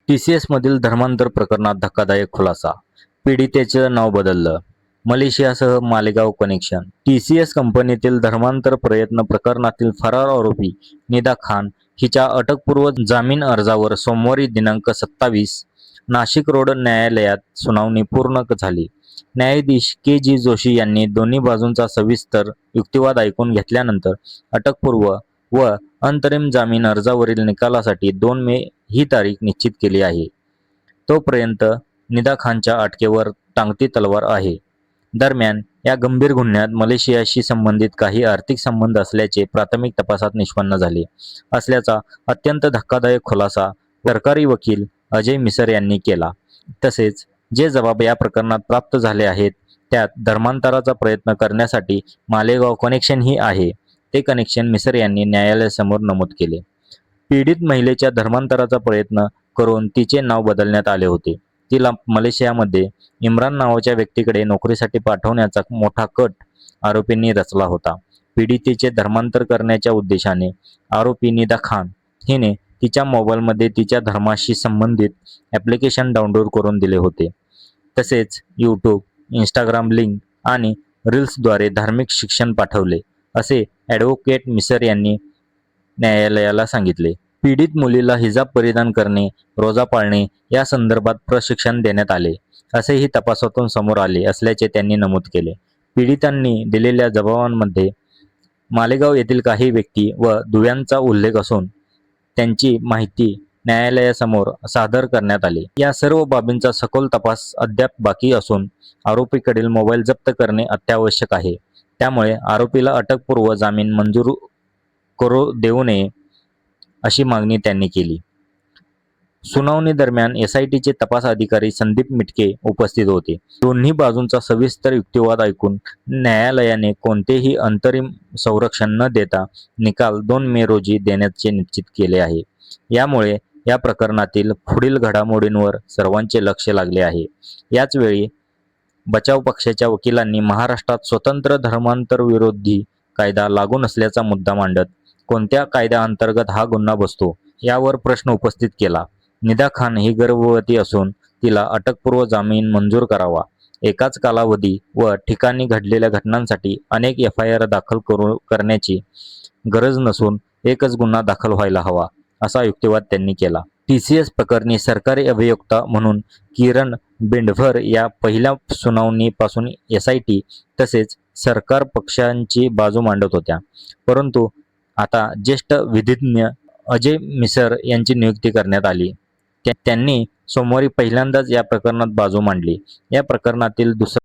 TCS मधील धर्मांतर प्रकरणात धक्कादायक खुलासा. पीडितेचं नाव बदललं. मलेशियासह मालेगाव कनेक्शन. TCS कंपनीतील धर्मांतर प्रयत्न प्रकरणातील फरार आरोपी निदा खान हिच्या अटकपूर्व जामीन अर्जावर सोमवारी दिनांक 27 नाशिक रोड न्यायालयात सुनावणी पूर्ण झाली. न्यायाधीश के.जी. जोशी यांनी दोन्ही बाजूंचा सविस्तर युक्तिवाद ऐकून घेतल्यानंतर अटकपूर्व व अंतरिम जामीन अर्जावरील निकालासाठी 2 मे ही तारीख निश्चित केली आहे. तोपर्यंत निदा खानच्या अटकेवर टांगती तलवार आहे. दरम्यान, या गंभीर गुन्ह्यात मलेशियाशी संबंधित काही आर्थिक संबंध असल्याचे प्राथमिक तपासात निष्पन्न झाले असल्याचा अत्यंत धक्कादायक खुलासा सरकारी वकील अजय मिसर यांनी केला. तसेच जे जबाब या प्रकरणात प्राप्त झाले आहेत त्यात धर्मांतराचा प्रयत्न करण्यासाठी मालेगाव कनेक्शनही आहे, ते कनेक्शन मिसर यांनी न्यायालयासमोर नमूद केले. पीडित महिलेच्या धर्मांतराचा प्रयत्न करून तिचे नाव बदलण्यात आले होते. तिला मलेशियामध्ये इम्रान नावाच्या व्यक्तीकडे नोकरीसाठी पाठवण्याचा मोठा कट आरोपींनी रचला होता. पीडितेचे धर्मांतर करण्याच्या उद्देशाने आरोपी निदा खान हिने तिच्या मोबाईलमध्ये तिच्या धर्माशी संबंधित ॲप्लिकेशन डाउनलोड करून दिले होते. तसेच यूट्यूब, इंस्टाग्राम लिंक आणि रील्सद्वारे धार्मिक शिक्षण पाठवले, असे ॲडव्होकेट मिसर यांनी न्यायालयाला सांगितले. पीडित मुलीला हिजाब परिधान करणे, रोजा पाळणे या संदर्भात प्रशिक्षण देण्यात आले, असेही तपासातून समोर आले असल्याचे त्यांनी नमूद केले. पीडितांनी दिलेल्या जबाबांमध्ये मालेगाव येथील काही व्यक्ती व दुव्यांचा उल्लेख असून त्यांची माहिती न्यायालयासमोर सादर करण्यात आली. या सर्व बाबींचा सखोल तपास अद्याप बाकी असून आरोपीकडील मोबाईल जप्त करणे अत्यावश्यक आहे. त्यामुळे आरोपीला अटकपूर्व जामीन मंजूर करू देऊ नये अशी मागणी त्यांनी केली. सुनावणी दरम्यान SITचे तपास अधिकारी संदीप मिटके उपस्थित होते. दोन्ही बाजूंचा सविस्तर युक्तिवाद ऐकून न्यायालयाने कोणतेही अंतरिम संरक्षण न देता निकाल 2 मे रोजी देण्याचे निश्चित केले आहे. यामुळे या प्रकरणातील पुढील घडामोडींवर सर्वांचे लक्ष लागले आहे. याचवेळी बचाव पक्षाच्या वकिलांनी महाराष्ट्रात स्वतंत्र धर्मांतर विरोधी कायदा लागू नसल्याचा मुद्दा मांडत कोणत्या कायद्याअंतर्गत हा गुन्हा बसतो यावर प्रश्न उपस्थित केला. निदा खान ही गर्भवती असून तिला अटकपूर्व जामीन मंजूर करावा. एकाच कालावधी व ठिकाणी घडलेल्या घटनांसाठी अनेक FIR दाखल करण्याची गरज नसून एकच गुन्हा दाखल व्हायला हवा, असा युक्तिवाद त्यांनी केला. TCS प्रकरणी सरकारी अभियोक्ता म्हणून किरण बेंडभर या पहिल्या सुनावणीपासून SIT तसेच सरकार पक्षांची बाजू मांडत होत्या. परंतु आता ज्येष्ठ विधिज्ञ अजय मिसर यांची नियुक्ती करण्यात आली. त्यांनी सोमवारी पहिल्यांदाच या प्रकरणात बाजू मांडली. या प्रकरणातील दुसरा